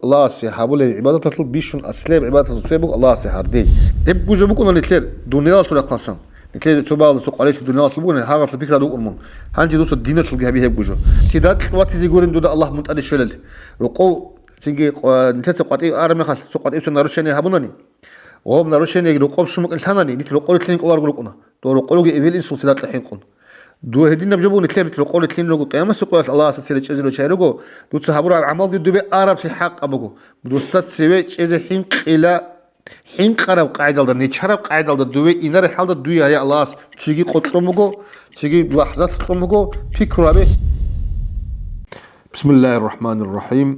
الله سيحابول عبادة تطلب بيشون أسلام عبادة تسويبك الله سيحاردي إبو جبوك أنا نتلر دنيا تلا قسم نتلر تبال سوق عليه الدنيا تلبون هذا الفكرة دو أرمون هنجي دوس الدين تلقى بيه بوجو سيدات وقت يقولون دودا الله متأدي شلل رقو تيجي نتلر قطعي أرمي خال سوق قطعي سنارشني هابونني وهم نارشني رقو شمك الثاني نتلر قول تلين الله رقولنا تو رقولك إبل إنسو سيدات الحين قن دو هدين نبجبو نتلر تلقول تلين رقو قيامة سوق الله سيرج أزلو شيرقو دو تسحبوا العمل دي دوبي أرب في حق أبوكو دوستات سويت إذا حين إلى حين قرب قاعد الدر نيشرب قاعد الدر دوي إنار حال الدر دوي يا الله تيجي قطمكو تيجي لحظات قطمكو فكرة به بسم الله الرحمن الرحيم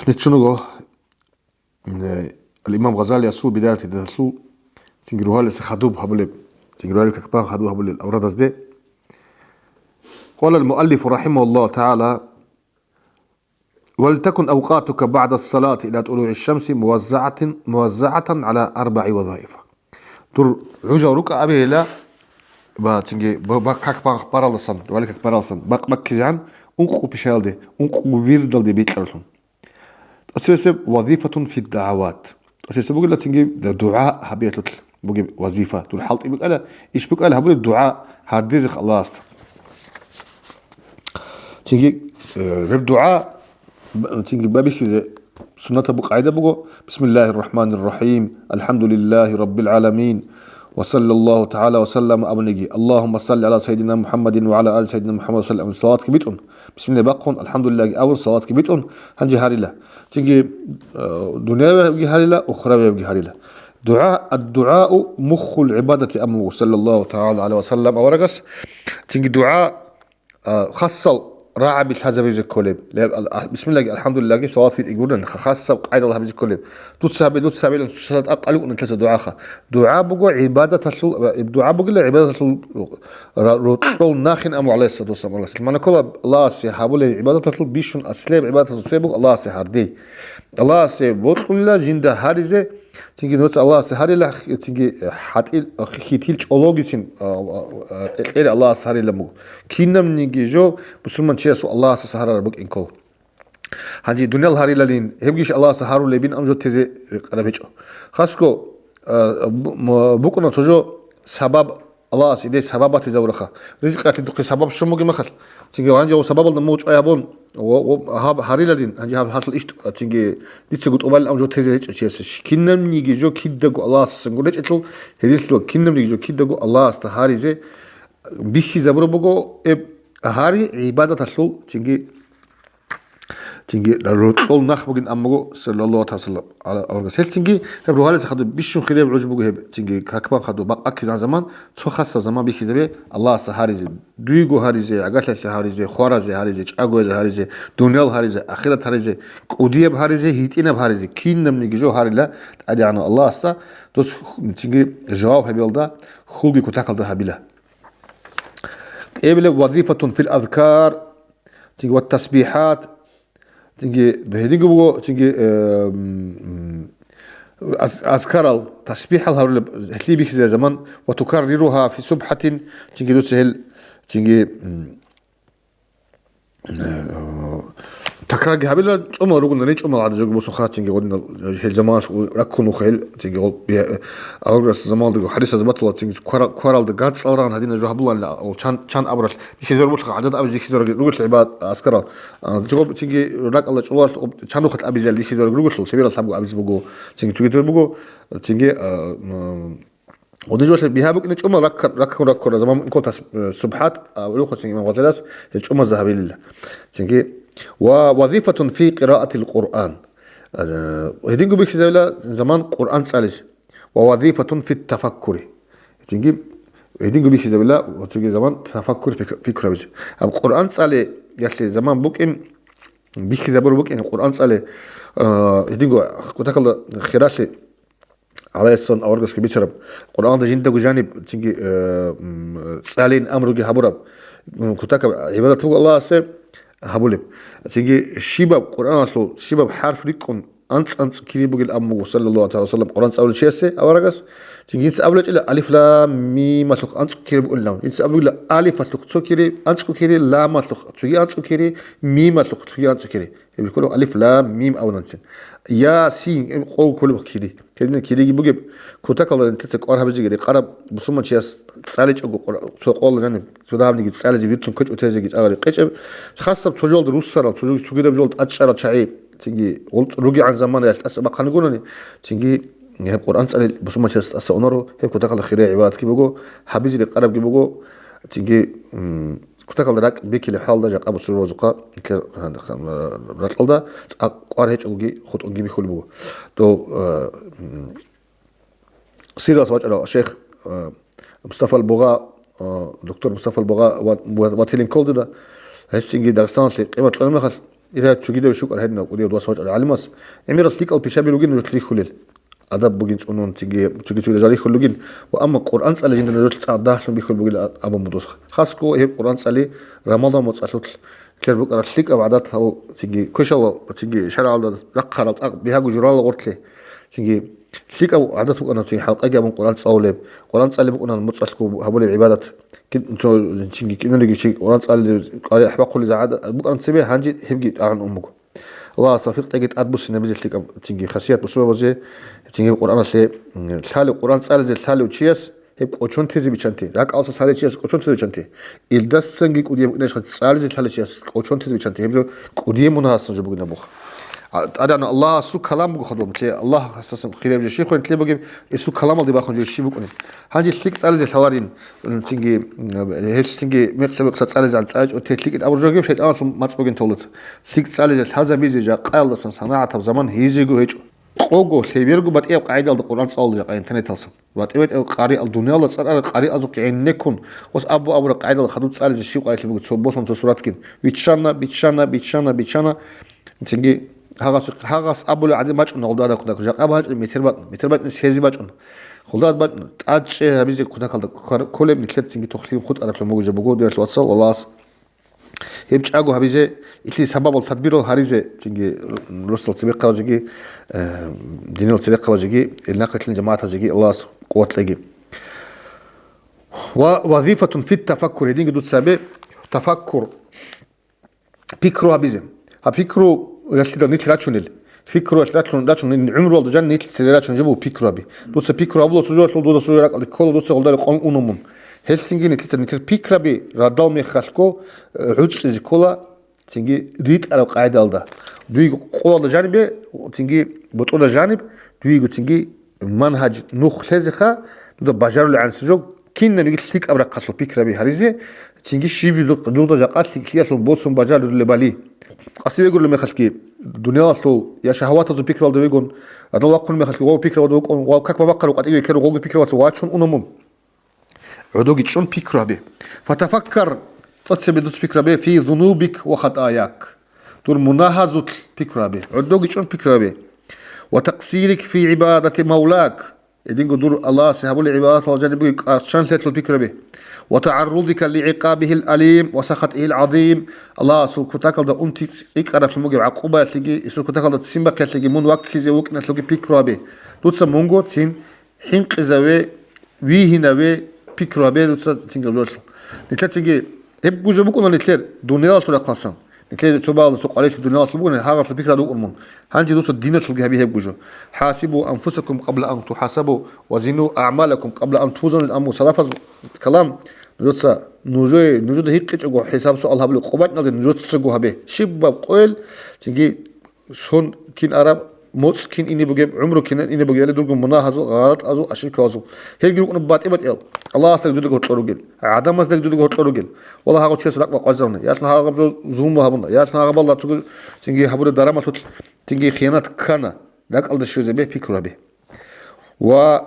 نتشنو الإمام غزالي يسول بداية تدخلوا تنجروها لسه خدوب هبلب تنجروها لك كبار خدوب هبلب الأوراد أزدي قال المؤلف رحمه الله تعالى ولتكن أوقاتك بعد الصلاة إلى طلوع الشمس موزعة على 4 وظائف دور عجورك أبي لا باتنجي بكاك بارالسن ولك بارالسن بك كزعن أنقو بشالدي أنقو بيردل بيتلهم أساسا وظيفة في الدعوات أساسا بقول لك تنجي دعاء هبيت بقول وظيفة دور حلط يبقى أنا إيش بقول أنا هقول الدعاء هارديزك الله است تنجي بالدعاء تنجي بابي كذا سنة بقعدة بقول بسم الله الرحمن الرحيم الحمد لله رب العالمين وصلى الله تعالى وسلم أبنجي اللهم صل على سيدنا محمد وعلى آل سيدنا محمد وسلم صلاة كبيتون بسم الله بقون الحمد لله أول صلاة كبيتون هنجي هاري له تنجي دنيا يبقي هاري له أخرى يبقي هاري له الدعاء مخ العبادة أمه صلى الله تعالى عليه وسلم أورقس تنجي دعاء خاصة راعي بالحزب يجي كلب بسم الله الحمد لله صوات في يقولون خاصة قاعد الله بيجي كلب دوت سابي لأن صلاة أقلوا أن ثلاثة دعاء بقول عبادة الدعاء بقول عبادة رطول ناخن أمو عليه الصلاة والسلام ما نقول الله سيحابول عبادة بيشون أسلام عبادة سيبق الله سيحردي الله سيبوت كل جنده هارزة تيجي نوت الله سهاري له تيجي حتى خيتيل أولوجيتين غير الله سهاري لمو كينم نيجي جو بسمن شيء الله سهارة ربك إنكو هذه الدنيا الهاري لين هبجيش الله سهارو لبين أمجو تزي ربيجو خاصكو بكرة تجو سبب الله سيدي سببات زورخة رزقات تدق سبب شو مجي مخل تيجي وانجي وسبب الموج أيابون وهاب هاري لين هنجي هاب حصل إيش تيجي ديتسقط أول أمجو تزي ليش أشياء كينم نيجي جو كيدقو الله سنقول ليش إتلو هديتلو كينم نيجي جو كيدقو الله استهاري زي بيخي زبرو بقو هاري عبادة تلو تيجي رطول نخبجن أمجو صلى الله عليه وسلم على أورجس هل تيجي هبرو هذا خدوا بيشون خليه بعجبه هب تيجي كأكبر خدوا بق أكيد عن زمان شو خاصة زمان بيخي زبي الله سهاريزي دويجو هاريزي عقلة هاريزي خوارزي هاريزي أجوز هاريزي دنيا هاريزي آخرة هاريزي قودية بهاريزي هيتينا بهاريزي كين نم نيجو هاري لا أدي عن الله أستا دوس تيجي جواب هبيل دا خلقي كتاكل ده هبيله إبل وظيفة في الأذكار تيجي والتسبيحات تيجي بهديك بقول تيجي أذكار التسبيح الهرب هتلي بيك زي زمان وتكررها في سبحة تيجي دو سهل تيجي تكرار جهابيلا عمر رجل نريج عمر عاد جوج بوسخات تيجي قلنا هل زمان ركنوا خيل تيجي قول بيا أورجس زمان دقو حديث زبط الله تيجي كورال دقات صوران هذين جو هبلا لا أو كان أبرش بيخزر بطلق عدد أبي زي خزر رجل العباد أذكره تيجي رك الله جوال كان وقت أبي زي بيخزر رجل سبيل الصبغ أبي زبغو تيجي بقو تيجي ودجوت بها بك نج عمر رك زمان كنت سبحات أو خص من غزلاس الجمعة الذهبية لله تيجي ووظيفة في قراءة القرآن هدينجو بيك زمان قرآن سالس ووظيفة في التفكر تيجي هدينجو بيك وتيجي زمان تفكر في كرابيز القرآن سالي يحلي زمان بوك إن بيك زبر بوك إن القرآن سالي هدينجو كنت أقول خيراتي على الصن أورجس كبيرة القرآن ده جنده جانب تيجي سالين أمره جه هبرب كنت أقول عبادة الله سب هبولب تيجي الشباب قرآن أصله شباب حرف ريكون أنت كيري بقول أمو صلى الله عليه وسلم قرآن أول شيء سه أورجس تيجي أول إلى ألف لام ميم مطلق أنت كيري بقول لام إنت أول إلى ألف مطلق تو كيري أنت كيري لام مطلق تيجي أنت كيري ميم مطلق تيجي أنت كيري بيقولوا ألف لام ميم أو ننسين يا سين قو كل بكيري كذا كيري بقول كوتاك الله أنت تقرأها بيجي قرب بسمة شيء سالج أو سوق الله جانب تدام نيجي سالج بيتلون كش أتجي أغلي قيش خاصة بتوجد روس سر بتوجد تجيب بجولد أشار شعيب تيجي قلت رجع عن زمان يتأسبق خلينا نقول تيجي هي القرآن سأل بسمة شيء أسأونره هي كوتاك الله خير عباد كي بقول حبيزي القرب كي بقول تيجي كنت قال راك بيك الحال ده جاك أبو سرور زقا رات الله قار هيج أوجي خد أوجي بيخول بو تو سيرة سواج على الشيخ مصطفى البغاء دكتور مصطفى البغاء واتيلين كولد ده هسينجي داغستان لي قيمة العلماء خل إذا تجيده وشكر هدنا ودي ودوا سواج على علماس أمير التيك أو بيشابي لوجين وتلي خليل أدب بوجين تقولون تيجي جاري خلوجين وأما القرآن سأل جين الرجل تعال داخل بيخل بوجين أبو مدوسخ خاصكو هي القرآن سألي رمضان متصلت كير بقى رتليك أبعدات هو تيجي كشوا تيجي شرع على رق على الأق بها جرال غرتلي تيجي تليك أو عادته أنا تيجي حلقة جاب من القرآن صولب القرآن سألي بقى أنا متصلكو هبول العبادات كنت تيجي كنا نيجي شيء القرآن سأل قال أحبق كل زعادة بقى نسيبه هنجي هبجي عن أمكم الله صفيق تجد أدبس النبي زلتك تيجي خاصيات بسوى وزي تيجي القرآن سلي الثالث القرآن سأل زي الثالث وتشيس هيك قشون تزي بيشنتي راك أصل ثالث تشيس قشون تزي بيشنتي الدس سنجي كودي بقناش سأل زي الثالث تشيس قشون تزي بيشنتي هبجو كودي مناسب جو بقنا بوخ أدانا الله سو كلام بقول خدوم تلي الله أساسا خير يبجي شيء خوين تلي بقول يسوع كلام الله بياخد جو شيء بقولي هنجي تليك سأل زي الثوارين تيجي هيك تيجي مقصد سأل زي الساج وتليك الأول جو شيء أنا ما تبغين تولد تليك سأل زي هذا بيجي جا قال لسان صناعة بزمان هيجيجو هيج قوجو سيبيرجو بات إيه قاعدة القرآن صال جا قاعد تاني تلصم بات إيه قارئ الدنيا الله صار قارئ أزوك عين نكون وس أبو قاعدة الخدود سأل زي الشيء قاعد تبغى تسوبوس من سورات كين بيتشانا تيجي هاغاس أبو العدي ماش أن غلطة كذا كذا أبو هاج متربط سيزي ماش أن غلطة بات عاد شيء هبيزي كذا كل من ثلاث تيجي تخليهم خد أنا لما وجه بقول دير الواتساب والله هيبش أجو هبيزي إتلي سبب التدبير الهاريزي تيجي رسل السبيقة وجيجي دين السبيقة وجيجي الناقة الجماعة وجيجي الله قوة تلاقي ووظيفة في التفكر هدين قدود سابق تفكر بيكرو هبيزي هبيكرو يشتغل نيت راتشونيل فكرة راتشون عمره والد جان نيت سيراتشون جابوا فكرة بي دوس فكرة أبلو سجوا دوس سجوا رك الكل دوس غلطة قان أنومن هلسنجي نيت فكرة بي رادال ميخالكو عدس زكولا تيجي ريت على قاعدة الدا دوي قول جانب تيجي بتقول جانب دوي تيجي منهج نخلزخة ده بجار العن سجوا كنا نيجي تلك أبرق قتل فكرة بي هريزة تيجي شيء دودا جاقات تلك بوسم بجار اللي بالي قصي يقول لما خلكي الدنيا طول يا شهوات زو بيكرا دو يقول هذا وقت ما خلكي هو بيكرا دو يقول كاك ما بقر وقت يجي كيرو هو بيكرا واتشون أنمم عدوك شون بيكرا به فتفكر تتسبب دوس بيكرا به في ذنوبك وخطاياك دور مناهزة بيكرا به عدوك شون بيكرا به وتقصيرك في عبادة مولاك يدين دور الله سهبوا لعبادة الله جانبك عشان تطلب بيكرا به وتعرضك لعقابه الأليم وسخطه العظيم الله سوكتاك ده أنت إقرأ في الموجب عقوبة تيجي سوكتاك ده تسمى كتيجي من وقت كذا وقت نتلقي بيكرابه دوتس مونغو تين حين كذاوي ويهناوي بيكرابه دوتس تيجي دوتس نتلاقي هبوا جابوكونا نتلاقي دنيا طول قاسم نتلاقي تبغى سوق عليه الدنيا طلبون هذا في الفكرة دو أرمون هنجي دوتس الدين تلقي هبي هبوا جو حاسبوا أنفسكم قبل أن تحاسبوا وزنوا أعمالكم قبل أن توزنوا الأمر صرف كلام نجوتسا نجود هيك تجو حساب سؤال هبل قبات نادي نجود تسجو هبه شباب قول تيجي شون كين عرب موتس كين إني بجيب عمره كين إني بجيب اللي دوركم مناهزو غلط أزو عشان كازو هيك يقولون باتي بات الله أستغفر دودك هتلو رجل عدم أستغفر دودك هتلو رجل والله هاقول شيء سلاك بقازرنا يا أخنا هاقول زوم وهبنا يا أخنا هاقول الله تقول تيجي هبول الدرامة تطل تيجي خيانات كنا لك الله شيء زبيه بيكرا به و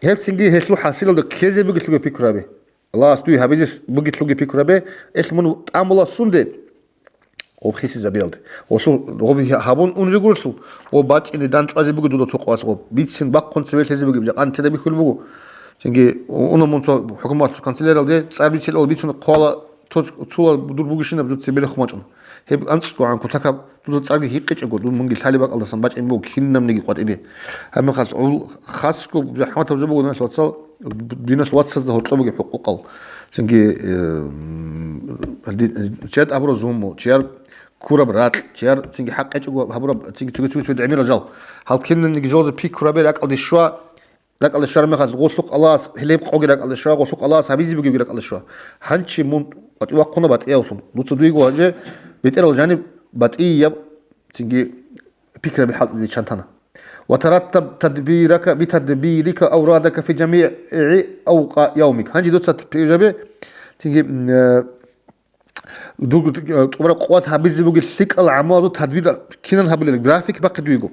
هيك تيجي هسلو حاصل ده كذا بيجي تلقى بيكرا به الله استوي هابيز بقيت تلقي بيكرا به اسمه تعمل السند وبخيس زبيلد وشو غبي هابون أنجو شو وبعد إن دانش أزي بقول دودا تقوى أسقط بيتسن بقى سبيل تزي بقول بجا أنت تبي كل بقول تيجي أنا من شو حكومات كانسلر ده صار بيتشيل أو بيتشون قال تولا بدور بوجشنا بجد سبيل خماجون هب أنتسكو عن كتاكا دود تارجي هيك يقول دود منجي الحالي بقى الله سنباج إنبو كنا منيجي قوات إبي هم خاصكو بزحمة توجبوا ناس واتسال بيناس واتسز ده هرتبوا حقوق ال سنجي شاد أبرو زومو شير كورة برات شير سنجي حق يجوا هبرو سنجي تيجي عمير رجال هل كنا نيجي جوز بيك كورة بيرك على الشوا لك على الشوا مخاز غوصلق الله هليب قوجرك على الشوا غوصلق الله سبيزي بيجيبك على الشوا هنشي مون وقنا بات إيوتهم نتصدق وجه بيتر الجانب بات إيه تنجي بيكرة بحال زي شنطنا وترتب تدبيرك بتدبيرك أورادك في جميع أوقات يومك هنجي دوت تجيبه تنجي دو تقبل قوات هابيز بوجي الثق العمار تدبير كنا هابل الجرافيك بقى دويجو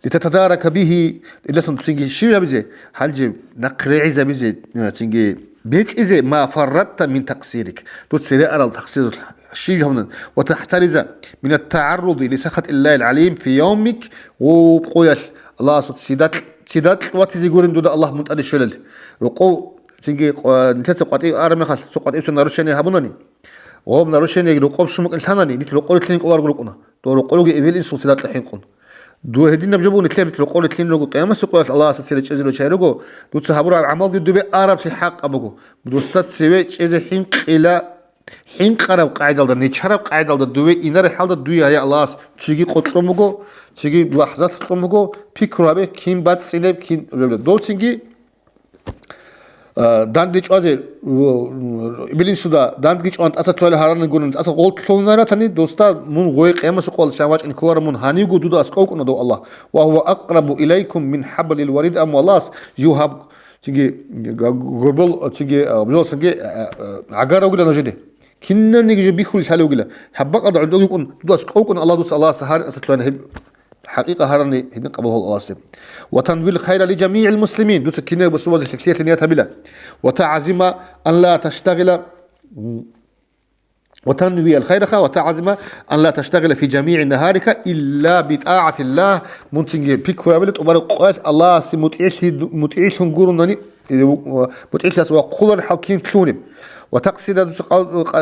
لتتدارك به إلا تنجي شيء بيزي هنجي نقرأ إذا بيزي تنجي بيت إذا ما فرطت من تقصيرك دوت سريع على التقصير الشيء هنا وتحترز من التعرض لسخط الله العليم في يومك وبقويش الله سيدات واتزي يقولون دود الله منتقل الشلل رقو تيجي نتسق قطعي أرمي خاص سق قطعي سن نرشني هبونني وهم نرشني رقو بشمك الثاني نيت رقو الاثنين قلار قلقنا تو رقو لقي إبل إنسو سيدات الحين قن دو هدين نبجبون نتلعب رقو الاثنين رقو قيامة سقوات الله سيدات شيء شيء رقو دو تسحبوا عمل دي دوبي أرب في حق أبوكو بدوستات سوي شيء حين إلى حين قرب قاعد على نيشرب قاعد على الدوي إنار حال الدوي يا الله تيجي قطمكو تيجي لحظات قطمكو بيكرابه كين بات سينب كين دو تيجي دانديش أزل بلين سودا دانديش أنت أسا توالي هاران نقولن أسا قول تلونارا تاني دوستا من غوي قيامة سقوال شواج إن كوار من هانيقو دودا أسقوك ندو الله وهو أقرب إليكم من حبل الوريد أم والله يوهب تيجي غربل تيجي بجول سنجي عقارة وقلا نجده كنا نيجي بيخل الحالة وقلا حبق أضع عدو يكون دوس كوكن الله دوس الله سهار أستلوان هب حقيقة هرني هدين قبله الله سب وتنويل الخير لجميع المسلمين دوس كنا بس وزي الفكرة نياتها بلا وتعزم أن لا تشتغل وتنوي الخير وتعزم أن لا تشتغل في جميع نهارك إلا بطاعة الله منتج بيك وابلت وبرق الله متعيش نقولني متعيش لسوا قول الحكيم كلوني وتقصد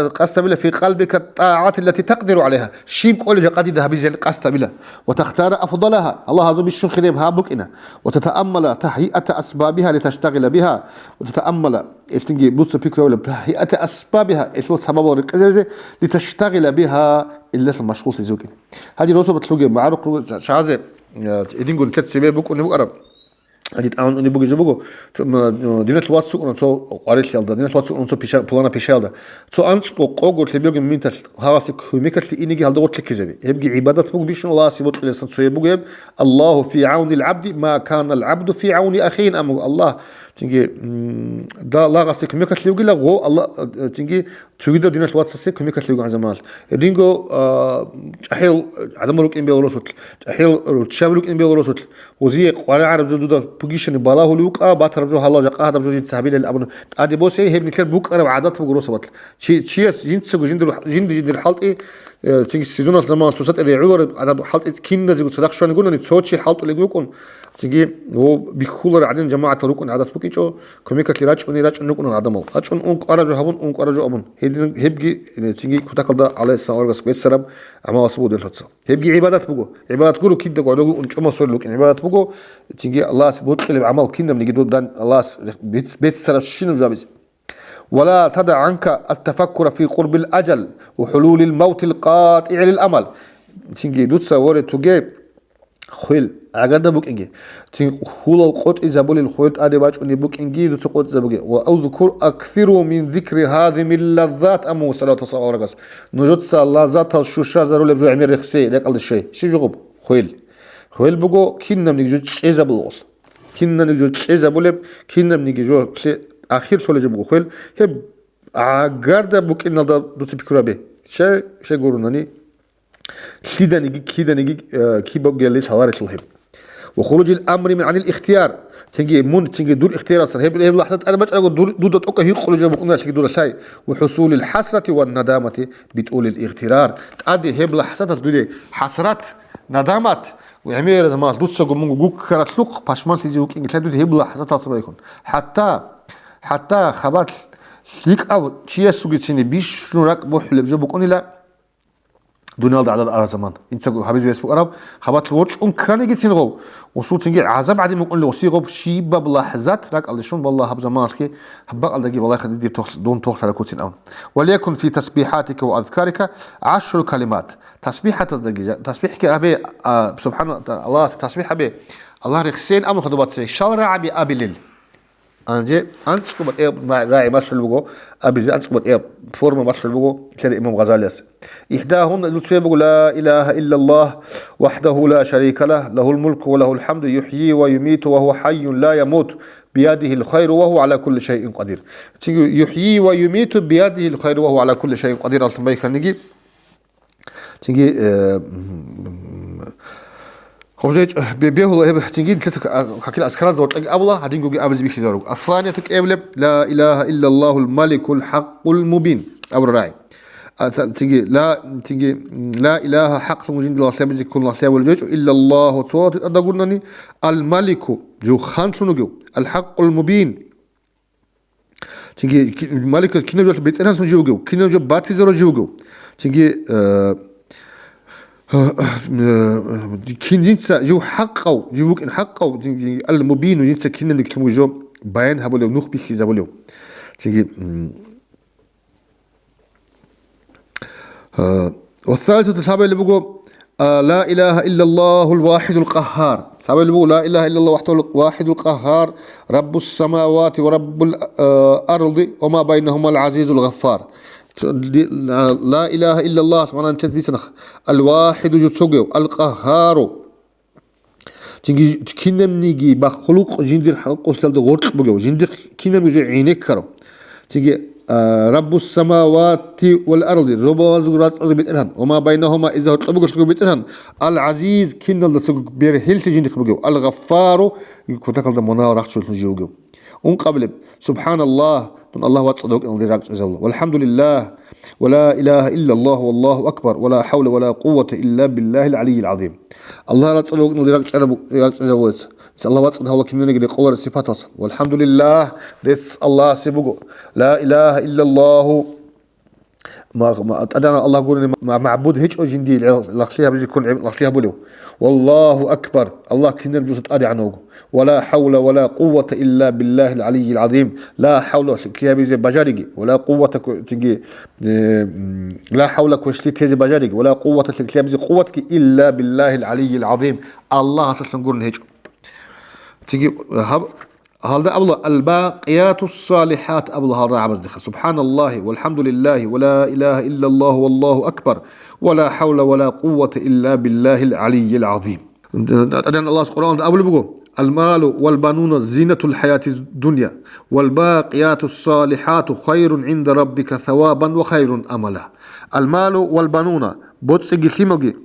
قصد في قلبك الطاعات التي تقدر عليها شيب كل قد ذهب زي قصد بلا وتختار أفضلها الله عز وجل خيرهم هابك إنا وتتأمل تهيئة أسبابها لتشتغل بها وتتأمل تنجي بوتس بيك ولا تهيئة أسبابها إيش سبب الركزة لتشتغل بها إلا المشغول تزوجين هذه رسوب تلوجي معروف شعازة إدين قول كتسبب بوك ونبقى أجد أنا أني بقول جبوجو دينات الواتسوك ونصو قارئ ليالدا دينات الواتسوك ونصو بيشال بلانا بيشالدا تو أنسكو قوغو تبيوج من تل هاسك هميكت لي إنيجي هالدور تلكيزبي يبقى عبادة بوج بيشون الله سيبوت لسان سوي بوج الله في عون العبد ما كان العبد في عون أخيه أمو الله تيجي دا لا غاسك هميكت لي يقول غو الله تيجي تريد دينات الواتسوك هميكت لي عن زمان رينجو أحيل عدم روك إن بيلروسوت أحيل تشابلوك إن بيلروسوت وزي قارئ عرب جدودا بوجيشن بالله لوقا باترجو هلا جقا هذا بجوج تسابيل الابن ادي بوسي هبني كل بوك قرب عادات بقروس بطل شيس جنتسو جند الحلطي تيجي سيزون زمان توسط اللي عور على حلطي كين زي صدق شو نقول ان تسوتشي حلط اللي يقولون تيجي هو بيخول عدين جماعه تروكن عادات بوكيچو كوميكا راج وني راج نكون عدمو اچون اون قرجو هبون اون قرجو ابون هبجي تيجي كتاكل على الساورغس بيت سرب اما واسبو دلتس هبجي عبادات بوغو عبادات كلو كيد قعدو اون چما سولوك عبادات بوغو تيجي الله سبوت قلب عمل كنا من جدود دان الله بيت سرب شنو جابز ولا تدع عنك التفكر في قرب الأجل وحلول الموت القاطع للأمل تيجي دوت سووري توجي خيل عقد بوك إنجي تيجي خول القط إذا بول الخيل أدي باج أني بوك إنجي دوت سقط إذا بوكي وأذكر أكثر من ذكر هذه من اللذات أمو صلاة صورغس نجد الله ذات الشوشة زرو لبجو عمير رخصي لك على الشيء شو جوب خيل بوكو كنا بنيجي إذا بول كنا نيجي إذا بولب كنا بنيجي جو آخر سوال جبوا خيل هب عقارد بوك إن هذا دوت بكرة به شيء قولونني كيدا نيجي كي بوك جالس حوارث الهب وخروج الأمر من عن الاختيار تيجي دور اختيار أصلا هب لحظة أنا بس أقول دور أوكا هي خروج بقولنا تيجي دور شيء وحصول الحسرة والندامة بتقول الاغترار تأدي هب لحظة تقولي حسرات ندامات وعمير زمان دوت سجوا من جوك كرت لق باشمان تيجي وك إنجلترا دود هب لحظة تصبح يكون حتى خبات ليك أو شيء سويتشيني بيش نراك بوحل بجبك لا دنيا ده عدد زمان انت حبيبي اسمه قرب خبط الورش كان يجي تنغو وصوت تنجي عذاب عادي ممكن لو صيغه شي بلحظات راك الله شلون والله هب زمان كي هبق الله والله خدي دون توخ على كوتين اون وليكن في تسبيحاتك واذكارك 10 كلمات تسبيحات تسبيحك ابي سبحان الله تسبيح ابي الله رخسين امر خدوبات سي شرع ابي ابي انجي انتسكم راعي ماشل بوغو ابي انتسكم فورما ماشل بوغو كده امام غزالي احداهن تسبغ لا اله الا الله وحده لا شريك له له الملك وله الحمد يحيي ويميت وهو حي لا يموت بيده الخير وهو على كل شيء قدير يحيي ويميت بيده الخير وهو على كل شيء قدير التمبي خليجي تيجي خبزيج بيهول تنجين كل أذكار زوج أبله هدين جوجي أبز بيخي زوج الثانية تكابل لا إله إلا الله الملك الحق المبين أو الراعي تيجي لا إله حق المجين الله سبحانه كل الله سبحانه والجوج إلا الله صوت أدقولني الملك جو خانتلو نجو الحق المبين تيجي الملك كنا جو بيت أنا سمجو جو كنا جو باتي زرو جو تيجي كين جنسا جو حقه جوك إن حقه المبين جنسا كنا نكتمو جو بيان هبولو نوخ بيخي زبولو تيجي والثالثة تسابع اللي بقول لا إله إلا الله الواحد القهار تسابع اللي بقول لا إله إلا الله وحده الواحد القهار رب السماوات ورب الأرض وما بينهما العزيز الغفار لا إله إلا الله معناه أنت بيسنخ الواحد جتسوجو القهار تيجي كنا منيجي بخلق جندر حلق وسلد غرق بجو جندر كنا بيجي عينك كرو تيجي رب السماوات والأرض رب الزجرات بيترهن وما بينهما إذا هرقبوا شلون بيترهن العزيز كنا الدسوق بيرهيل تجندك بجو الغفار كنتك هذا منا راح تشوف نجيوجو ونقبل سبحان الله الله وتصدق إن ذراك الله والحمد لله ولا إله إلا الله والله أكبر ولا حول ولا قوة إلا بالله العلي العظيم الله لا تصدق إن ذراك الله الله وتصدق الله كنا نقدر قول الصفات والحمد لله رس الله سبقه لا إله إلا الله ما أدانا الله يقول معبود هيك أجندي الأخليها بيجي يكون الأخليها بلو والله أكبر الله كنا بيوصل أدي عنه ولا حول ولا قوة إلا بالله العلي العظيم لا حول كيها بيجي بجارجي ولا قوة تجي لا حول كوشتي تيجي بجارجي ولا قوة كيها بيجي قوتك إلا بالله العلي العظيم الله أصلا نقول هيك تجي هذا أبله الباقيات الصالحات أبله الرعب سبحان الله والحمد لله ولا إله إلا الله والله أكبر ولا حول ولا قوة إلا بالله العلي العظيم. أدعنا الله سبحانه أبله بقول المال والبنون زينة الحياة الدنيا والباقيات الصالحات خير عند ربك ثوابا وخير أملا. المال والبنون بوتسجي سيمجي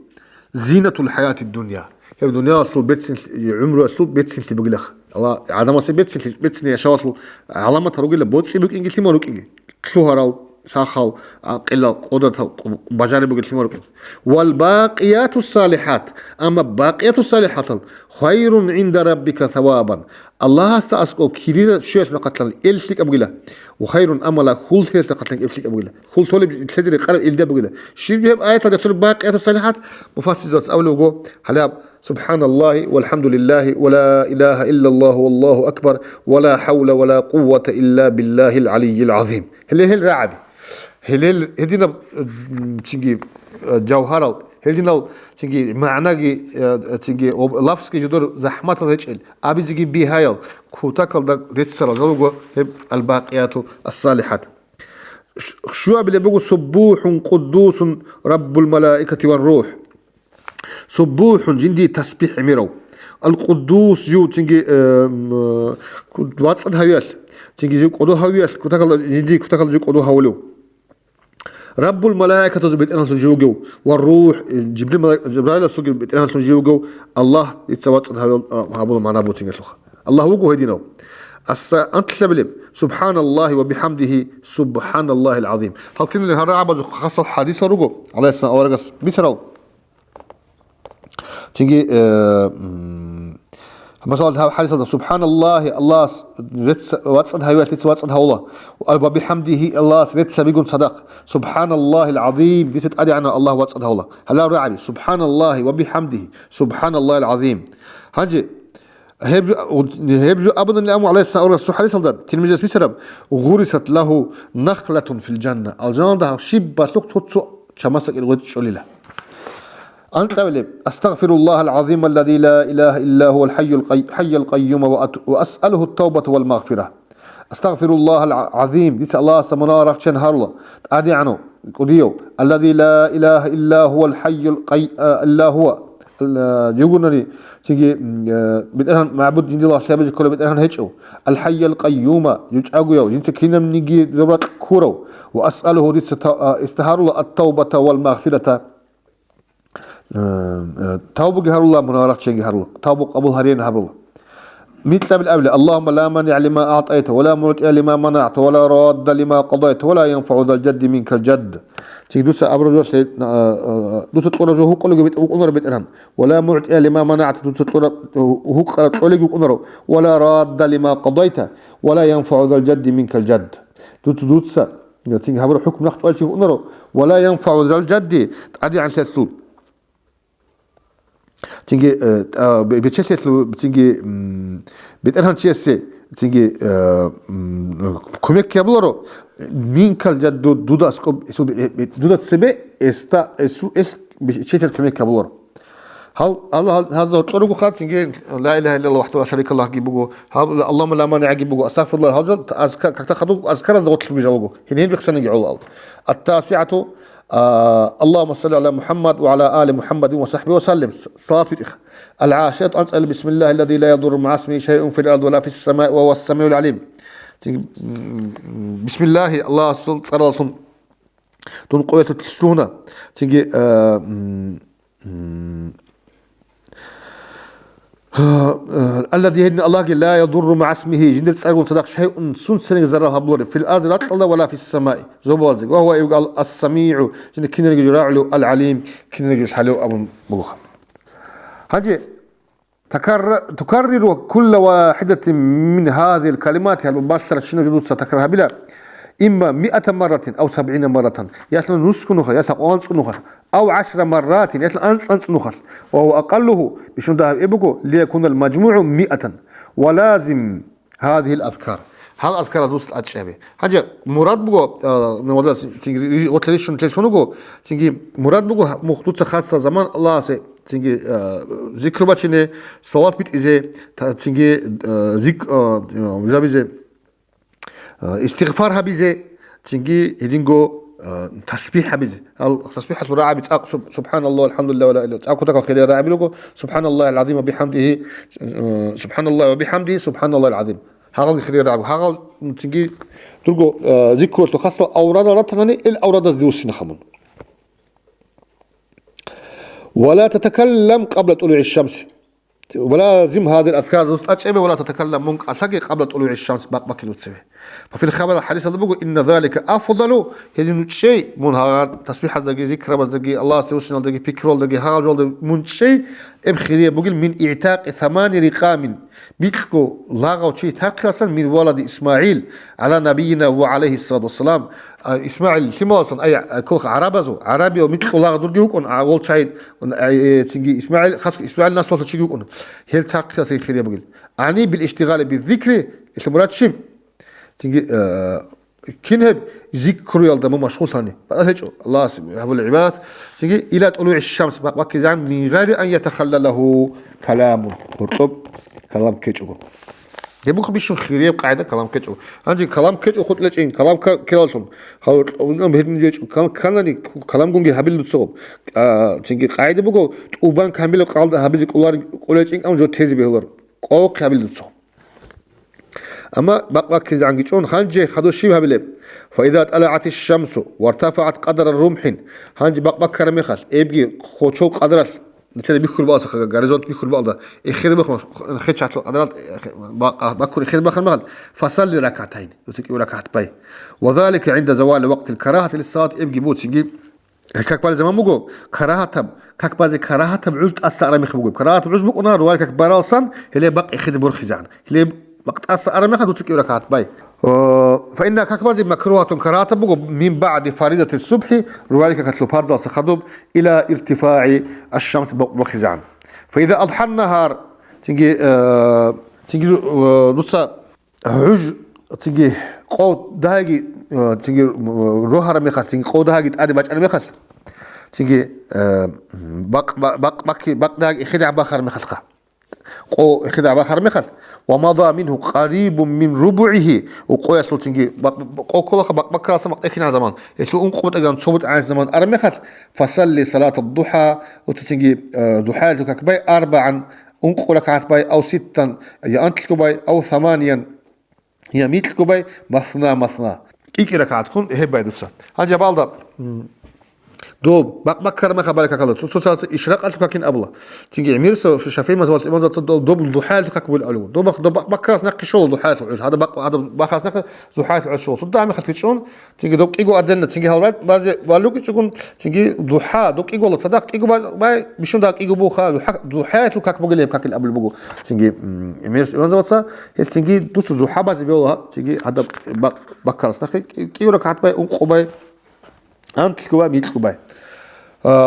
زينة الحياة الدنيا. هي الدنيا أصل بيتسن عمره أصل بيتسن اللي بقولها الله عدم أصل بيتسن يا شاطر علامة رجل بوتسن لوك إنجلي ما لوك إنجلي كلوهراو ساخال إلا قدرة بجاري بقول لي ما لوك والباقيات الصالحات أما باقيات الصالحات خير عند ربك ثوابا الله استأسقو كثير شيء نقتل إلشك أبغيله وخير أملا خل ثير نقتل إلشك أبغيله خل طالب كثير قرب إلدا أبغيله شيء جاب آية تفسير باقيات الصالحات مفسر أول وجو حلاب سبحان الله والحمد لله ولا إله إلا الله والله أكبر ولا حول ولا قوة إلا بالله العلي العظيم. هل رعبي هل هدينا تيجي جوهرة هلدينا تيجي معنى تيجي لفظ كجدور زحمة الهجل أبي تيجي بيهايل كوتاكل ده رتسر زوجه هب الباقيات الصالحات. شو أبي بيقول سبوح قدوس رب الملائكة والروح سبوح جندي تسبيح ميرو القدوس جو تيجي واتس هاويال تيجي جو قدو هاويال كوتاكل جندي كوتاكل جو قدو هاولو رب الملائكة تزبط أنا تجوجو والروح جبريل السوق بيت أنا تجوجو الله يتسوات هابول معنا بوتين الله وجو هدينا أنت سبلم سبحان الله وبحمده سبحان الله العظيم هل كنا لهذا عبد خاصة حديث رجو عليه السلام أورجس بيسرال تيجي مثلا حديث هذا سبحان الله الله واتسد هايوات ليس واتسد هولا وبحمده الله ليس بيقول صدق سبحان الله العظيم ليس أدي عنه الله واتسد هولا هلا رعبي سبحان الله وبحمده سبحان الله العظيم هاجي هيبجو أبدا الأمر عليه الصلاة والسلام حديث هذا تلميذ اسمه سرب غرست له نخلة في الجنة الجنة ده شبه لك تطسو شمسك الغد شوليله أنت أستغفر الله العظيم الذي لا إله إلا هو الحي القيوم وأسأله التوبة والمغفرة أستغفر الله العظيم ديس الله سمنا رخشن هارلا أدي عنه قديو الذي لا إله إلا هو الحي إلا هو جيقولنا لي تيجي بدأنا معبود جند الله شابج كله بدأنا هيجو الحي القيوم يجأجو يو جنت كنا منيجي زبرت كورو وأسأله ديس استهار التوبة والمغفرة توبك هر الله منارك شيء هر الله توبك قبول هرين هر الله مثل بالأول اللهم لا مانع لما أعطيت ولا معطي لما منعت ولا راد لما قضيت ولا ينفع ذا الجد منك الجد تيجي دوس أبرز دوس تقول هو قلق بيت أنور بيت إرهن ولا معطي لما منعت دوس تقول هو قلق أنور ولا راد لما قضيت ولا ينفع ذا الجد منك الجد دوس تيجي هبر حكم نخت قال شيء أنور ولا ينفع ذا الجد عادي عن سلسول تيجي بتشتت بتيجي بترهن شيء سي تيجي كميك يبلورو مين كالجد دودا اسكوب دودا تسبي استا اس بتشتت كميك يبلورو هل الله هذا طرق خاطر تيجي لا اله الا الله وحده لا شريك له جيبوغو اللهم لا مانع جيبوغو استغفر الله هذا اذكر كتاخذوا اذكر هذا وقت بيجاوبوا هنا بيكسن يجعوا التاسعه اللهم صل على محمد وعلى آل محمد وصحبه وسلم صلاة العاشرة أسأل بسم الله الذي لا يضر مع اسمه شيء في الأرض ولا في السماء وهو السميع العليم بسم الله الله صلاة تنقوية تلتونا تيجي الذي هدنا الله لا يضر مع اسمه جند تسألون صدق شيء سنسنج زرها بلور في الأرض لا تطلع ولا في السماء زوبازق وهو يقال السميع جند كنا نجي راعلو العليم كنا نجي حلو أبو بوخ هاجي تكرر كل واحدة من هذه الكلمات المباشرة شنو جدود ستكررها بلا إما 100 مرة أو 70 مرة يتلون نسك نخر يتلون أنس نخر أو 10 مرات يتلون أنس نخر وهو أقله بشون ده إبقو ليكون المجموع 100 ولازم هذه الأذكار هل أذكار دوست أتشابه حاجة مراد بقو من وضع تيجي وتريشون تلفونو تيجي مراد بقو مخطوطة خاصة زمان الله سي تيجي ذكر باتشينه صلاة بيت إزاي تيجي ذكر جابيزه استغفار هبيزه تيجي هيدينغو تسبيح هبيزه التسبيح الراعي بتاع سبحان الله الحمد لله ولا اله الا الله تاكو كده راعي بلوكو سبحان الله العظيم وبحمده سبحان الله وبحمده سبحان الله العظيم هاغل خير راعي هاغل تيجي تلقو ذكر تخص اوراد رتنني الاوراد ذوسنا خمون ولا تتكلم قبل طلوع الشمس ولازم هذه الأذكار أتشبه ولا تتكلم منك أتقي قبل طلوع الشمس باقي السبه ففي الخبر الحديث هذا بيقول إن ذلك أفضل هذا شيء من هذا تسبيح دقي ذكر بس دقي الله استوسنا دقي بيكرول دقي هذا جول من شيء إبخيرية بقول من إعتاق 8 رقام بيكو لاغو شيء تركسا من ولد إسماعيل على نبينا وعليه الصلاة والسلام إسماعيل كما أصلا أي كل عربي ومثل لاغ درجي يكون أول شيء تيجي إسماعيل خاص إسماعيل الناس ولا شيء يكون هل تركسا خيرية بقول أعني بالاشتغال بالذكر المراد شيء تيجي كنهب ذكر يلدم مشغول ثاني فأهج الله سبحانه العباد تيجي إلى طلوع الشمس باقي زعم من غير أن يتخلله كلام قرطب كلام كيجو يبقى بيشون خيرية قاعدة كلام كيجو عندي كلام كيجو خد لجين كلام كيلالتون خاور بهدن جيجو كلام قنجي هبيل بتصوب تيجي قاعدة بقول أوبان كامل قال ده هبيل قولار جين أم جو تهزي بهولار قوق هبيل بتصوب أما بقى كذا عن جيشون هنجي خدوا شيء هبلب فإذا طلعت الشمس وارتفعت قدر الرمح هنجي بقى كرمي خال يبقى خوشو قدر نتلا بيخل بقى غاريزونت بيخل بقى ده يخير بقى خدش على قدرات بقى يخير بقى المغل فصلي ركعتين وتكي ركعت باي وذلك عند زوال وقت الكراهة للصلاة يبقى بوت يجيب كاك بالي زمان بقول كراهة كاك بازي كراهة بعوج تأثر أرمي بقول كراهة بعوج بقول أنا رواية كاك برالصن هلي بق يخد برخزان هلي بق تأثر أرمي خد وتشكي ولا كات باي فإن كاك بازي مكروهة كراهة بقول من بعد فريضة الصبح رواية كاك لبارد وسخدب إلى ارتفاع الشمس برخزان فإذا أضحى النهار تيجي تيجي نص عوج تيجي قود دهاجي تيجي روح رمي خال تيجي قود دهاجي تأدي باج أنا مخال تيجي بق دهاجي خدع بخر مخلقه قو خدع بخر مخل ومضى منه قريب من ربعه وقو يسلو تيجي قو كلها بق راس مق إخنا زمان يسلو أنقم تجان صوت عن زمان أرمي خل فصلي صلاة الضحى وتيجي ضحى لك باي 4 أنقم لك باي أو 6 يا أنت كباي أو 8 هي 100 كوباي مثنى إيك ركعات كون هي بايدوتسا هنجا بالدا دوب بكر ما خبالك كلا تصوص إشراق ألتو كاكين أبلا تيجي عميرسا في شافي ما زالت ما زالت دوب الضحى كاك بالألو دوب بكر نقي شغل ضحى العش هذا هذا بخاص نقي ضحى العش شغل صدق عم خلت شلون تيجي دوب إيجو أدنى تيجي هالبعد بعض بالوك تكون تيجي ضحى دوب إيجو صدق إيجو باي بيشون داك إيجو بوخا ضحى كاك بقول كاك الأبل بقول تيجي عميرس ما زالت هل تيجي دوس ضحى بعض بيوها تيجي هذا بكر نقي كيو ركعت باي أنقباي أنت كوباي 100 كوباي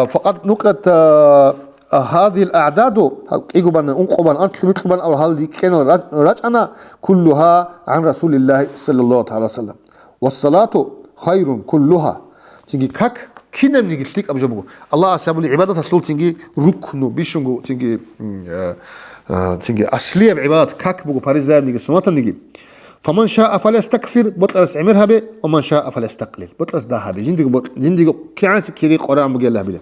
فقد نقلت هذه الأعداد إيجوبان أنقبان أنت مثلبان أو هذه كانوا رجعنا كلها عن رسول الله صلى الله عليه وسلم والصلاة خير كلها تيجي كاك كنا نيجي تليك أبو جبو الله سبب العبادة تسلول تيجي ركنو بيشنجو تيجي تيجي أصلية بعبادة كاك بقو باريزا نيجي سماتا نيجي فمن شاء فليستكثر بطلس عمرها به ومن شاء فليستقلل بطلس داها به جندق كيانس كيري قرآن بقي الله بله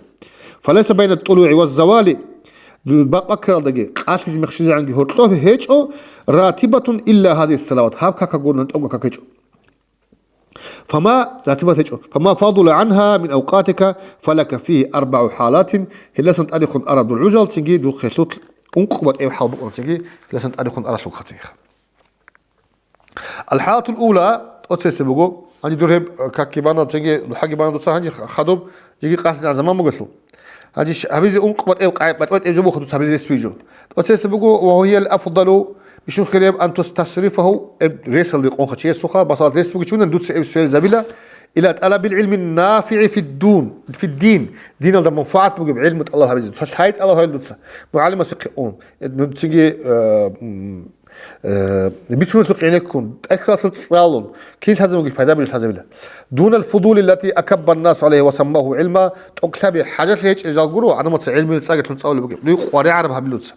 فليس بين الطلوع والزوال بكر دقيق قاتل مخشيز عنك هرطوه هيجو راتبة إلا هذه الصلوات هاب كاكا قولنا نتوقع كاكيجو فما راتبة هيجو فما فاضل عنها من أوقاتك فلك فيه 4 حالات هلا سنت أدخل أرد العجل تنجي دو خيثوت انقبت أي حال بقرة تنجي هلا سنت أدخل أرد الخطيخ الحالة الأولى أتسي بقول عندي درهم كاكيبانا تيجي حاجة بانا دوتسا عندي خدوب يجي قاعد زمان مقصلو عندي هبيزي أنقبت قاعد بتوت جو خدوس هبيزي سبيجو أتسي بقول وهي الأفضل بشون خريب أن تستصرفه ريس اللي قون خشية سخا بصارت ريس بقول شو ندوتس سؤال زبيلة إلى طلب العلم النافع في الدين دين هذا منفعة بقول علم الله هبيزي هايت الله هاي دوتسا معلم سقيون تيجي بيشون تقينكم أكثر تصالون كيل هذا موجود فايدة بالحزبلة دون الفضول التي أكب الناس عليه وسموه علما تكتب حاجات ليش يجاقروا عن مت علم التساقط لتصاول بقى ليه قارئ عرب هبلوتس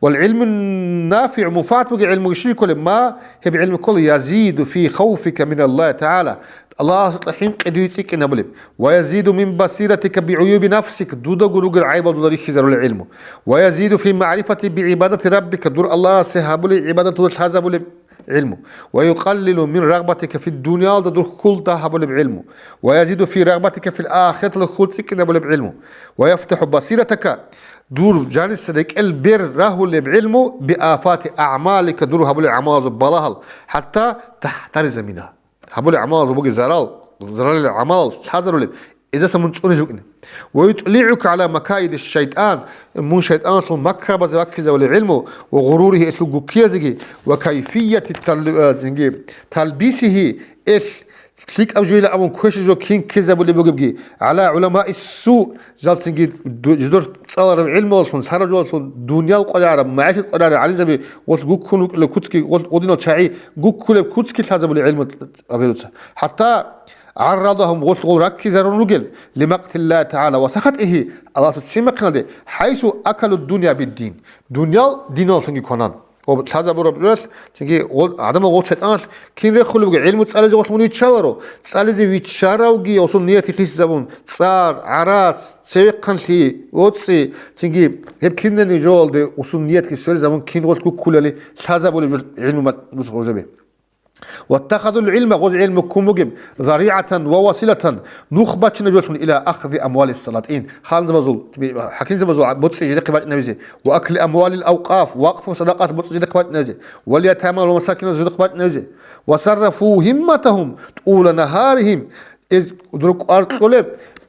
والعلم النافع مفات بقى علم الشيء كل ما هي بعلم كل يزيد في خوفك من الله تعالى الله الحين قديتك نبلب ويزيد من بصيرتك بعيوب نفسك دودا غروغ عيب دودا خزر العلم ويزيد في معرفة بعبادة ربك دور الله سهاب العبادة دور حزب العلم ويقلل من رغبتك في الدنيا دور كل تهب العلم ويزيد في رغبتك في الآخرة لخلتك نبلب علم ويفتح بصيرتك دور جانس لك البر راهو بعلمه بآفات أعمالك دور هبل الأعمال بلاهل حتى تحترز منها هبل الأعمال بقي زرال الأعمال حذروا لب إذا سمنتوني زوجنا ويطلعك على مكايد الشيطان مو شيطان ثم مكر بزواكز والعلم وغروره اسلوب كيزجي وكيفية تلبيسه إيش تلك أوجه لا أمون كوش جو كين كذب اللي بيجي على علماء السوء جالس نجي جدور صار العلم وصل خرج وصل دنيا القدر معيشة القدر على زبي وصل كل لكوتسكي ودينا شعي كل كوتسكي هذا بالعلم أبيلوتس حتى عرضهم وصل ركز الرجل لمقت الله تعالى وسخطه الله تسمى قنادي حيث أكلوا الدنيا بالدين دنيا دينار تنجي كونان وبتحزب بربرش تيجي عدم وقت شيطان كين رخلوا بقى علم تسأل زوجت منو يتشاوروا تسأل زي ويتشاروا جي يوصل نيتي خيس زبون صار عرات سويق قنتي وتسي تيجي هب كنا نجول ده وصل نيتي سوير زبون كين قلت كل اللي تحزب ولا علم ما نسخ جبه واتخذوا العلم غز علمكم مجم ذريعة ووسيلة نخبة نجوتهم إلى أخذ أموال السلاطين خالد زبزول حكين زبزول بوتس يدق بات نبزي وأكل أموال الأوقاف وقف صدقات بوتس يدق بات نبزي واليتامى والمساكين يدق بات نبزي وصرفوا همتهم طول نهارهم إذ درك أرطلب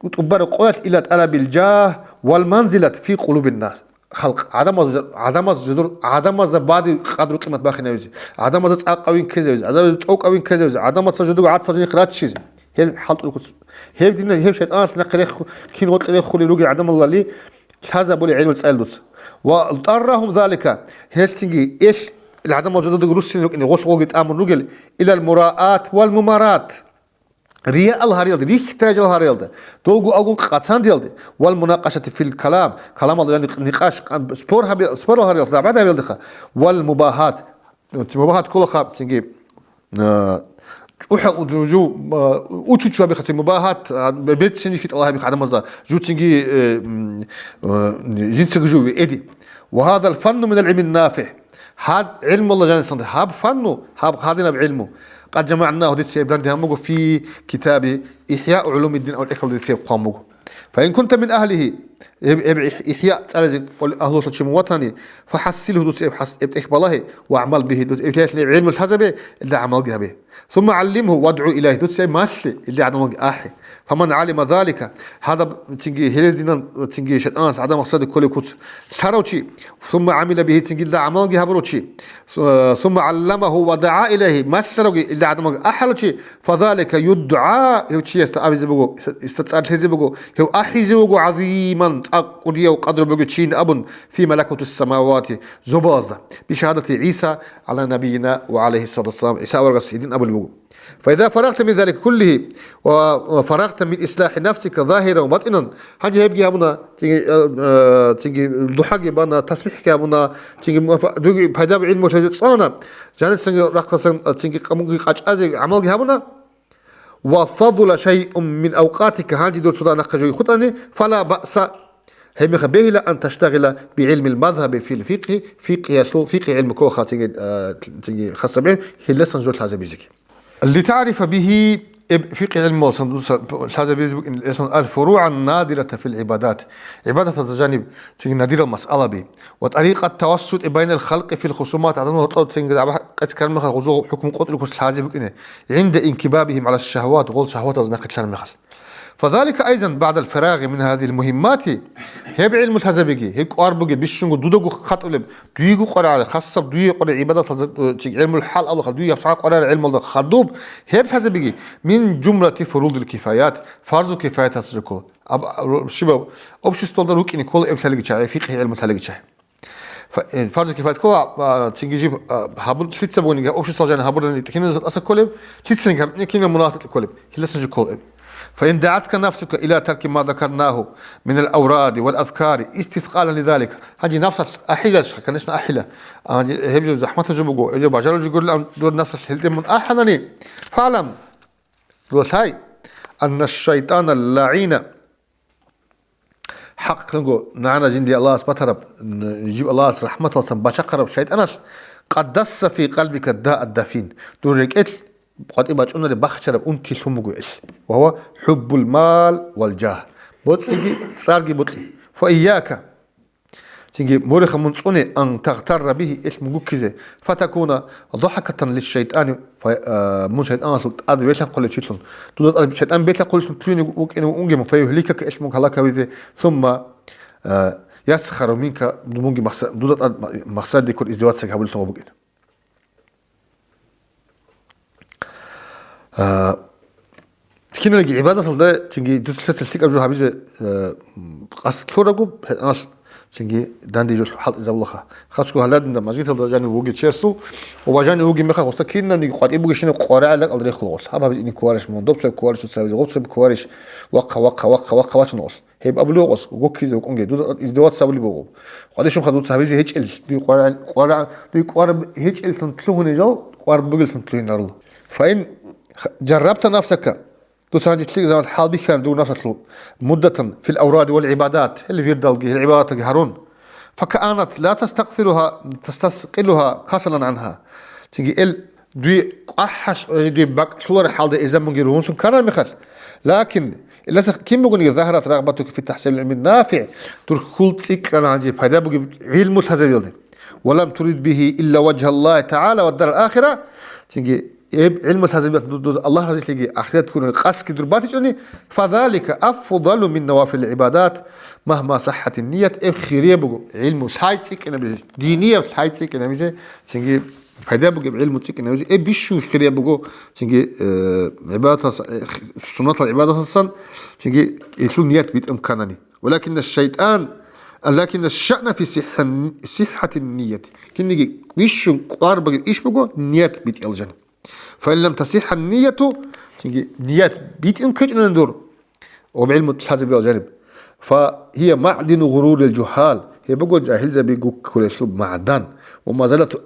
تبر قوات إلى طلب الجاه والمنزلة في قلوب الناس خلق عدم بعد قدر قيمة باخي نوزي عدم قوين كذا عدم قوين كذا عدم جدو عاد صدق قرات شيء هي حلط الكس هي دينا هي شيطان نقل كين وقت يخلي لوجي عدم الله لي هذا بولي علم تسألوت واضطرهم ذلك هي تيجي إيش العدم موجود روسي إن غش وقت أمر رجل إلى المراءات والممارات رياء الهريلد ريحتاج الهريلد دولغو أقول قاتسان ديلد والمناقشة في الكلام كلام الله يعني نقاش سبور الهريلد بعدها بيلدخ والمباهات كلها تيجي وحق وجو وتشوا بخسي مباهات بيت سنيك الله بخ عدم مزا جو تيجي جنس جو إيدي وهذا الفن من العلم النافع هذا علم الله جل وعلا هذا فنه هذا بعلمه قد جمعناه ديت سيبلان دهمه في كتاب إحياء علوم الدين أو الإكل ديت سيب قامه فإن كنت من أهله إحياء تعالى أهله تشم وطني فحسله دوت سيب إقباله وأعمل به دوت علم الحزبه اللي عمل به ثم علمه وادعو إليه دوت سيب ماشي اللي عدم آحي فمن علم ذلك هذا تنجي هلدينا تنجي شيطان عدم مقصد كل كوت ساروتشي ثم عمل به تنجي لا عمل جهبروتشي ثم علمه ودعا إليه ما سروي اللي عدم أحلتشي فذلك يدعى يوتشي استأبز بقو استتصال هزي بقو هو أحيز بقو عظيما أقولي وقدر بقو تشين أبن في ملكوت السماوات زبازة بشهادة عيسى على نبينا وعليه الصلاة والسلام عيسى ورسيدين أبو البقو فإذا فرغت من ذلك كله وفرغت من إصلاح نفسك ظاهرا وباطنا حاجة يبقى هنا تيجي ضحى بنا تسبيح كابنا تيجي فايدة علم وتجسانا جالس رقصا تيجي قموجي قاج عمل هنا وفضل شيء من أوقاتك هاجي دول صدق نقجوا خطني فلا بأس هم خبيه أن تشتغل بعلم المذهب في الفقه فقه علم كوخا تيجي خاصة به هي لسه نزول هذا بيزك اللي تعرف به فقه علم هذا بيزك الفروع النادرة في العبادات عبادة الجانب تيجي نادرة المسألة به وطريقة التوسط بين الخلق في الخصومات عندنا قد كان مثلا غزو حكم قتل هذا عند انكبابهم على الشهوات غول شهوات أزناق المخل فذلك أيضا بعد الفراغ من هذه المهمات هي بعلم الحزبية هيك أربعة بيشنو دودو خطولب دويجو قرار خاصة دوي قرار عبادة علم الحال الله دوي يفصل قرار علم الله خدوب هي الحزبية من جملة فروض الكفايات فرض كفاية تسجكول شباب أبشر تولد روك إن كل إبتلاج شيء فقه علم الحلاج شيء فرض كفاية كل تيجي جيب هابون ثلاث سبعين أبشر تولد هابون تكين أصل كلب ثلاث سنين كين مناطق الكلب هي لسه كلب فإن دعتك نفسك إلى ترك ما ذكرناه من الأوراد والأذكار استثقالا لذلك هذه نفس أحيلة كنسنا أحيلة هبجو زحمة جبوجو يجب أجل يقول دور نفس الهلد من أحنني فاعلم هاي أن الشيطان اللعين حق نقول نعنا جندي الله سبحانه نجيب الله رحمة الله بشقرب شيطان قد دس في قلبك الداء الدفين دورك قد إباجونا لبخشرب أنتي ثمجوئل وهو حب المال والجاه بوتسيجي صارجي بوتلي فإياك تيجي مورخ منصوني أن تغتر به اسم جوكيزه فتكون ضحكة للشيطان مو شيطان أدري بيتلا قل شيطان تود الشيطان بيتلا قل تلين وإنه أنجم فيهلكك اسمك هلاك بذي ثم يسخر منك دموجي مقصد يكون ازدواج سجابل تموجين تكين لقي عبادة الله تيجي دوت تلتك أبجو حبيزة قصد ثورجو أنا تيجي داندي جو حال إذا الله خاصكو هلاد عندما جيت هذا جاني وجي تشيرسو وبجاني وجي مخا وستكيننا نيجي قاد يبغى شنو قارع لك أدري خلاص هذا إني كوارش من دوبس كوارش وتسوي غوص بكوارش وقا واتش نقول هيب أبلغ وكيز وكونجي دوت إزدواج سوي لي بقول قاديش خدوت سحبيزة هيك ال دي قارع هيك ال تنتلوه نجال قارع بقول تنتلوه نارل فإن جربت نفسك تساعد تلقي زمان الحال بكام دون نفسك مدة في الأوراد والعبادات اللي في الدلقي العبادات الجهرون فكانت لا تستثقلها كسلا عنها تيجي دوي أحش دوي بق صور الحال ده إذا مجرون ثم كان المخل لكن لسه كم بقول ظهرت رغبتك في تحصيل العلم النافع تركول تسيك أنا عجيب هذا بقول علم الحزبيل ولم تريد به إلا وجه الله تعالى والدار الآخرة تيجي علم الحزب الله عز وجل آخرت تكون قاس كدربات يعني فذلك أفضل من نوافل العبادات مهما صحت النية خيرية بقو علم الحياتك أنا بيجي دينية الحياتك أنا بيجي تيجي فدا بقو علم تك أنا بيجي بيشو خيرية بقو تيجي عبادة سنة العبادة أصلا تيجي يشوف نية بإمكانني ولكن الشيطان لكن الشأن في صحة النية كنيجي بيشو قارب إيش بقو نية بيت الجنة فإن لم تصح النية تيجي نية بيت إمكان ندور وبعلم الحاسب بالجانب فهي معدن غرور الجهال هي بقول جاهل زي بيقول كل اسلوب معدن وما زالت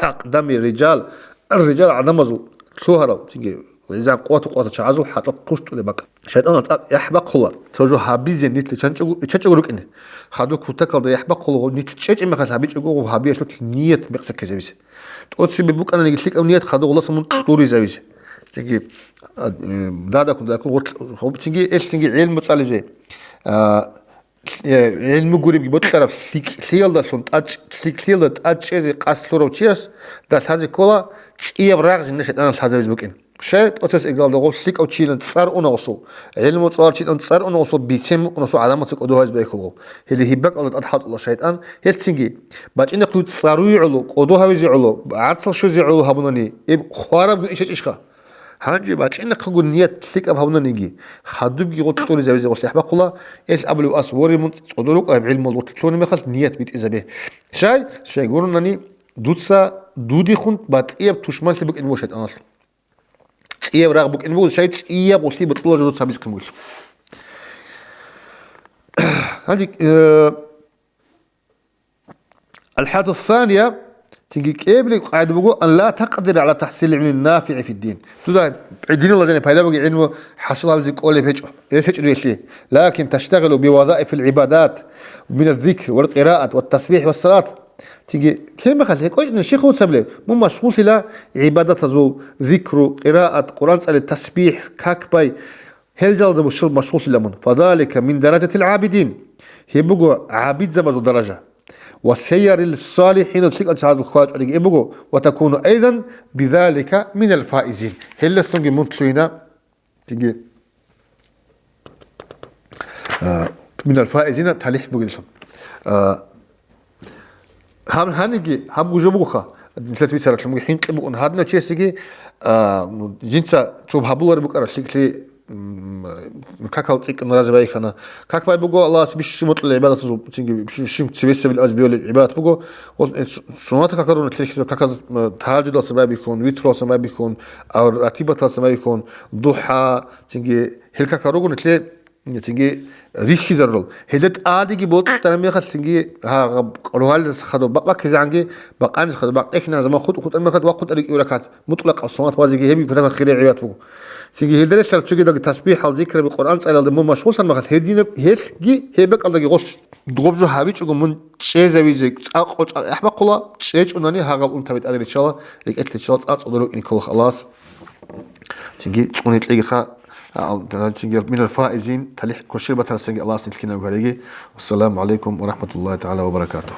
اقدام الرجال عدمزوا شهرة تيجي وإذا قوة شعزو حتى قشط لبك شيطان يحبق الله توجه هابيزين نيت تشجعك إنه خدوك وتكل يحبق الله نيت تشجع ما خد هابيج أقول وهابيج نية مقصد كذبيس تقولش بيبوك أنا نقول لك أو نية خدوه الله سمون طوري زبيس تيجي داكم تيجي إيش تيجي علم متصل زي علم قريب يبغى تعرف سيل ده سنت سيل ده أشياء قاسلورو تشيس ده هذه كلها إيه براغ إنه شيء أنا هذا بيزبكين شيء أتوس إقال ده سليك أو تشيل تصار أناصو علم تصار تشيل تصار أناصو بيتم أناصو علامة تقدوها إزاي كله اللي هيبك الله أضحى الله شيطان هي تيجي بعد إنك قد تصاروا يعلو قدوها يزعلو عرض شو يزعلو هبونني إب خوارب إيش هنجي بعد إنك قول نية سليك أب هبونا نيجي خدوب يقول تقول زي وصلي أحبق الله إيش قبل أسواري من تقولوك أب علم الله تقولني ما خلت نية بيت إذا به شيء يقولون أني دوتسا دودي خنت بعد إيه بتشمل تبقى إنه شيء أصلا إيه براق بق إنه شيء إيه بقولي بطلوا جزء سابس كمول هنجي الحالة الثانية تيجي قبل قاعد بقول أن لا تقدر على تحصيل العلم النافع في الدين تدا الدين الله جل وعلا بقى علم حصلها بزيك أولي بيجو إيش ليه لكن تشتغل بوظائف العبادات من الذكر والقراءة والتسبيح والصلاة تيجي كيف خلي هيك إن الشيخ هو سبله مو مشغول لا عبادة زو ذكر قراءة قرآن التسبيح كاكباي هل جالس مشغول لمن فذلك من درجة العابدين هي بقول عابد زبزو درجة والسير الصالحين تلك أجهاد الخارج عليك إبغو وتكون أيضا بذلك من الفائزين هل السنج منطلينا تيجي من الفائزين تليح بقولهم هم هنيجي هم وجبوخا مثل بيصير لهم حين قبوا هذا نشيء سيجي جنسا توب هبلور بقرا شكلي كاكال تيك نراز بايك أنا كاك باي بقول الله سبيش شو مطلع العبادة تزوج تيجي شو تسبيس بالأسبوع العبادة بقول سنوات كاكرون تلك كاكاز تهاجد السبب يكون ويترو السبب يكون أو راتبة السبب يكون ضحى تيجي هل كاكرون تلك تيجي ريش كزرل هدت عادي جبوت ترى ميخل تيجي ها روحال خدوا بقى كذا عنجي بقى أنس خدوا بقى إحنا زمان خد أنا خد وقت أريك وركات مطلق الصوات وازجي هبي كذا خير عبادة بقول تيجي هدري شرط تيجي دق تسبيح أو ذكر بالقرآن سأل الله مو مشغول ترى مخل هدينا هيك هيبك الله يغش دغبجو هابيش يقول من شيء زي زيك أحبق الله شيء أنني هاقل أنت بتقدر إن شاء الله لك إنت إن شاء الله أصدروا إن كل خلاص تيجي تقولي تلاقي خا تيجي من الفائزين تلح كل شيء بترسل الله سنتكلم وهريجي والسلام عليكم ورحمة الله تعالى وبركاته.